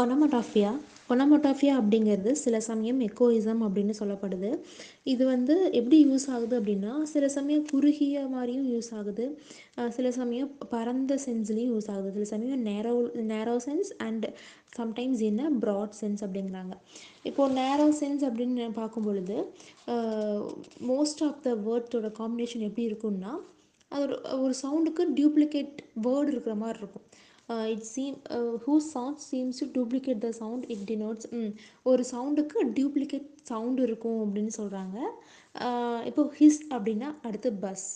ஒனமோடாஃபியா ஒனமோடாஃபியா அப்படிங்கிறது சில சமயம் எக்கோயிசம் அப்படின்னு சொல்லப்படுது. இது வந்து எப்படி யூஸ் ஆகுது அப்படின்னா, சில சமயம் குறுகிய மாதிரியும் யூஸ் ஆகுது. சில சமயம் பரந்த சென்ஸ்லேயும் யூஸ் ஆகுது. சில சமயம் நேரோ நேரோ சென்ஸ் அண்ட் சம்டைம்ஸ் என்ன ப்ராட் சென்ஸ் அப்படிங்கிறாங்க. இப்போது நேரோ சென்ஸ் அப்படின்னு பார்க்கும் பொழுது மோஸ்ட் ஆஃப் த வேர்ட்ஸோட காம்பினேஷன் எப்படி இருக்கும்னா, அது ஒரு ஒரு சவுண்டுக்கு டியூப்ளிகேட் வேர்டு இருக்கிற மாதிரி இருக்கும். It seem whose sound seems to duplicate the sound it denotes. ஒரு சவுண்டுக்கு டியூப்ளிகேட் சவுண்டு இருக்கும் அப்படின்னு சொல்கிறாங்க. இப்போ ஹிஸ் அப்படின்னா அடுத்து பஸ்,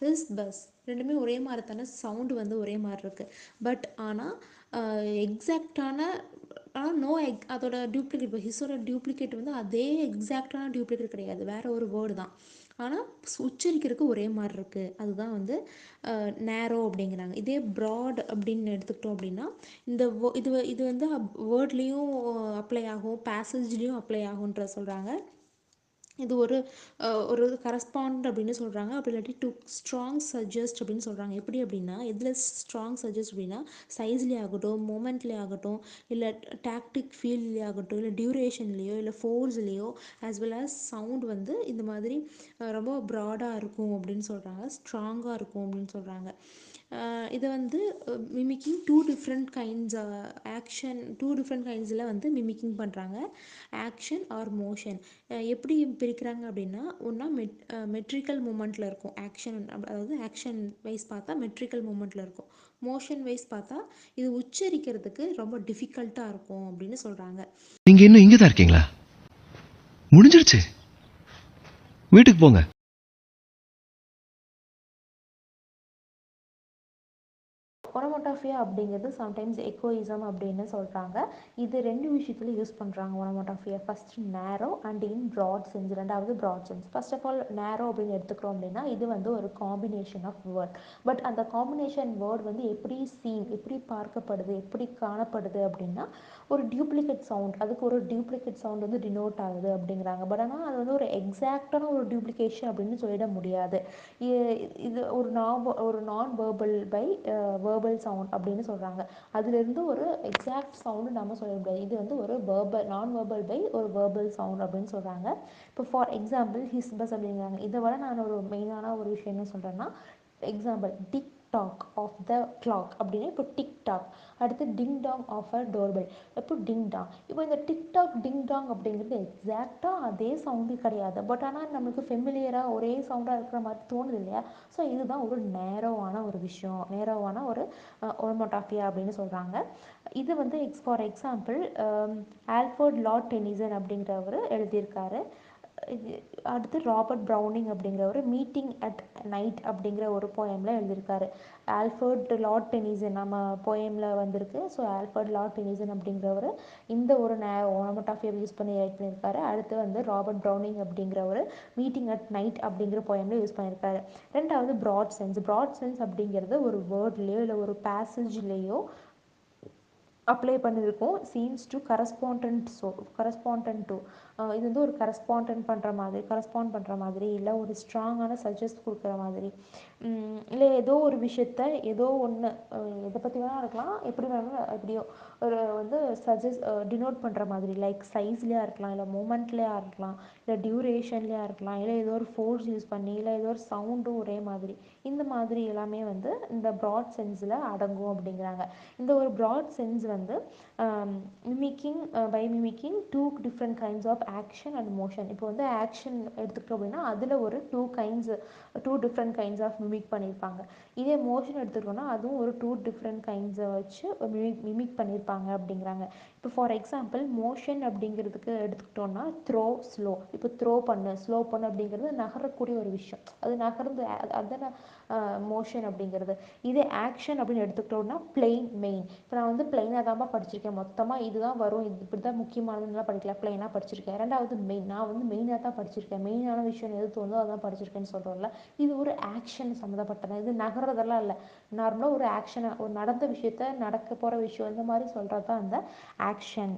ஹிஸ் பஸ் ரெண்டுமே ஒரே மாதிரி தானே, சவுண்டு வந்து ஒரே மாதிரி இருக்குது. பட் ஆனால் எக்ஸாக்டான அதோட டூப்ளிகேட், இப்போ ஹிஸோட டூப்ளிகேட் வந்து அதே எக்ஸாக்டான டூப்ளிகேட் கிடையாது, வேறு ஒரு வேர்டு தான். ஆனால் உச்சரிக்கிறதுக்கு ஒரே மாதிரி இருக்குது. அதுதான் வந்து நேரோ அப்படிங்கிறாங்க. இதே ப்ராட் அப்படின்னு எடுத்துக்கிட்டோம் அப்படின்னா, இந்த இது வந்து வேர்ட்லேயும் அப்ளை ஆகும், பேசேஜ்லேயும் அப்ளை ஆகுன்ற சொல்கிறாங்க. இது ஒரு கரஸ்பாண்ட் அப்படின்னு சொல்கிறாங்க. அப்படி இல்லாட்டி டு ஸ்ட்ராங் சஜஸ்ட் அப்படின்னு சொல்கிறாங்க. எப்படி அப்படின்னா, எதில் ஸ்ட்ராங் சஜஸ்ட் அப்படின்னா, சைஸ்லேயே ஆகட்டும், மூமெண்ட்லேயே ஆகட்டும், இல்லை டாக்டிக் ஃபீல்ட்லேயே ஆகட்டும், இல்லை டியூரேஷன்லேயோ, இல்லை ஃபோர்ஸ்லேயோ, ஆஸ் வெல் ஆஸ் சவுண்ட் வந்து இந்த மாதிரி ரொம்ப ப்ராடாக இருக்கும் அப்படின்னு சொல்கிறாங்க, ஸ்ட்ராங்காக இருக்கும் அப்படின்னு சொல்கிறாங்க. இதை வந்து மிமிக்கிங் டூ டிஃப்ரெண்ட் கைண்ட்ஸில் வந்து மிமிக்கிங் பண்ணுறாங்க. ஆக்ஷன் ஆர் மோஷன் எப்படி பிரிக்கிறாங்க அப்படின்னா, ஒன்றா மெட்ரிக்கல் மூமெண்ட்டில் இருக்கும் ஆக்ஷன், அதாவது ஆக்ஷன் வைஸ் பார்த்தா மெட்ரிக்கல் மூமெண்ட்டில் இருக்கும். மோஷன் வைஸ் பார்த்தா இது உச்சரிக்கிறதுக்கு ரொம்ப டிஃபிகல்ட்டாக இருக்கும் அப்படின்னு சொல்கிறாங்க. நீங்கள் இன்னும் இங்கே தான் இருக்கீங்களா? முடிஞ்சிருச்சு, வீட்டுக்கு போங்க. ஒனமோட்டாஃபியா அப்படிங்கிறது சம்டைம்ஸ் எக்கோயிசம் அப்படின்னு சொல்கிறாங்க. இது ரெண்டு விஷயத்துல யூஸ் பண்ணுறாங்க onomatopoeia. First narrow and in broad sense, ரெண்டாவது broad sense. First of all narrow அப்படின்னு எடுத்துக்கிறோம் அப்படின்னா, இது வந்து ஒரு காம்பினேஷன் ஆஃப் வேர்ட். பட் அந்த காம்பினேஷன் வேர்ட் வந்து எப்படி பார்க்கப்படுது, எப்படி காணப்படுது அப்படின்னா, ஒரு டியூப்ளிகேட் சவுண்ட், அதுக்கு ஒரு டியூப்ளிகேட் சவுண்ட் வந்து டினோட் ஆகுது அப்படிங்கிறாங்க. பட் ஆனால் அது வந்து ஒரு எக்ஸாக்டான ஒரு டியூப்ளிகேஷன் அப்படின்னு சொல்லிட முடியாது. இது ஒரு நான் வேர்பல் பை வேர்பல் சவுண்ட் அப்படின்னு சொல்கிறாங்க. அதுலேருந்து ஒரு எக்ஸாக்ட் சவுண்டு நம்ம சொல்ல முடியாது. இது வந்து ஒரு நான் வேர்பல் பை ஒரு வேர்பல் சவுண்ட் அப்படின்னு சொல்கிறாங்க. இப்போ ஃபார் எக்ஸாம்பிள் ஹிஸ் பஸ் அப்படிங்கிறாங்க. இதை விட நான் ஒரு மெயினான ஒரு விஷயம் என்ன சொல்கிறேன்னா, example tick tock of the clock அப்படின்னா, இப்போ டிக் டாக். அடுத்து ding dong of a doorbell, இப்போ டிங் டாங். இப்போ இந்த டிக்டாக் டிங் டாங் அப்படிங்கிறது எக்ஸாக்டாக அதே சவுண்டு கிடையாது. பட் ஆனால் நம்மளுக்கு ஃபெமிலியராக ஒரே சவுண்டாக இருக்கிற மாதிரி தோணுது இல்லையா? ஸோ இதுதான் ஒரு நேரோவான ஒரு விஷயம், நேரோவான ஒரு ஒனமோட்டாஃபியா அப்படின்னு சொல்கிறாங்க. இது வந்து for example Alfred Lord Denison அப்படிங்கிறவர் எழுதியிருக்காரு. அடுத்து ராபர்ட் ப்ரௌனிங் அப்படிங்கிறவர் மீட்டிங் அட் நைட் அப்படிங்கிற ஒரு போயமில் எழுதியிருக்காரு. ஆல்ஃபர்ட் லார்ட் டெனிசன் நம்ம போயமில் வந்திருக்கு. ஸோ ஆல்ஃபர்ட் லார்ட் டெனிசன் அப்படிங்கிறவர் இந்த ஒரு ஒனமோட்டாஃபியா யூஸ் பண்ணி ரைட் பண்ணியிருக்காரு. அடுத்து வந்து ராபர்ட் ப்ரௌனிங் அப்படிங்கிறவர் மீட்டிங் அட் நைட் அப்படிங்கிற போயமில் யூஸ் பண்ணியிருக்காரு. ரெண்டாவது ப்ராட் சென்ஸ் அப்படிங்கிறது ஒரு வேர்ட்லேயோ இல்லை ஒரு பேசேஜ்லேயோ அப்ளை பண்ணியிருக்கோம். சீம்ஸ் டு கரஸ்பாண்டன்ட் டு இது வந்து ஒரு கரஸ்பாண்ட் பண்ணுற மாதிரி, இல்லை ஒரு ஸ்ட்ராங்கான சஜஸ்ட் கொடுக்குற மாதிரி, இல்லை ஏதோ ஒரு விஷயத்த ஏதோ ஒன்று எதை பற்றி வேணால் இருக்கலாம், எப்படி வேணாலும் எப்படியோ ஒரு வந்து டினோட் பண்ணுற மாதிரி, லைக் சைஸ்லேயா இருக்கலாம், இல்லை மூமெண்ட்லேயா இருக்கலாம், இல்லை டியூரேஷன்லேயா இருக்கலாம், இல்லை ஏதோ ஒரு ஃபோர்ஸ் யூஸ் பண்ணி, இல்லை ஏதோ ஒரு சவுண்டும் ஒரே மாதிரி, இந்த மாதிரி எல்லாமே வந்து இந்த ப்ராட் சென்ஸில் அடங்கும் அப்படிங்கிறாங்க. இந்த ஒரு ப்ராட் சென்ஸ் வந்து mimicking two different kinds of action and motion. இப்போ வந்து ஆக்ஷன் எடுத்துக்கிட்டோம் அப்படின்னா அதில் ஒரு two different kinds of mimic பண்ணியிருப்பாங்க. இதே மோஷன் எடுத்துக்கிட்டோம்னா அதுவும் ஒரு டூ டிஃப்ரெண்ட் கைண்ட்ஸை வச்சு மிமிக் பண்ணியிருப்பாங்க அப்படிங்கிறாங்க. இப்போ ஃபார் எக்ஸாம்பிள் மோஷன் அப்படிங்கிறதுக்கு எடுத்துக்கிட்டோம்னா த்ரோ, ஸ்லோ. இப்போ த்ரோ பண்ணு, ஸ்லோ பண்ணு அப்படிங்கிறது நகரக்கூடிய ஒரு விஷயம், அது நகர்ந்து அதுதானே மோஷன் அப்படிங்கிறது. இதே ஆக்ஷன் அப்படின்னு எடுத்துக்கிட்டோம்னா பிளெயின், மெயின். இப்போ நான் வந்து பிளெயினாக தான்ப்பா படிச்சிருக்கேன், மொத்தமாக இதுதான் வரும், இப்படி தான் முக்கியமானதுலாம் படிக்கல, பிளெயினாக படிச்சிருக்கேன். ரெண்டாவது மெயின், நான் வந்து மெயினாக தான் படிச்சிருக்கேன், மெயினான விஷயம் எது தோணுதோ அதான் படிச்சிருக்கேன்னு சொல்கிறோம்ல, இது ஒரு ஆக்ஷன் சம்மந்தப்பட்டது. இது நகர்றதெல்லாம் இல்லை, நார்மலாக ஒரு ஆக்ஷனை, ஒரு நடந்த விஷயத்த, நடக்க போகிற விஷயம், இந்த மாதிரி சொல்கிறது தான் அந்த ஆக்ஷன்.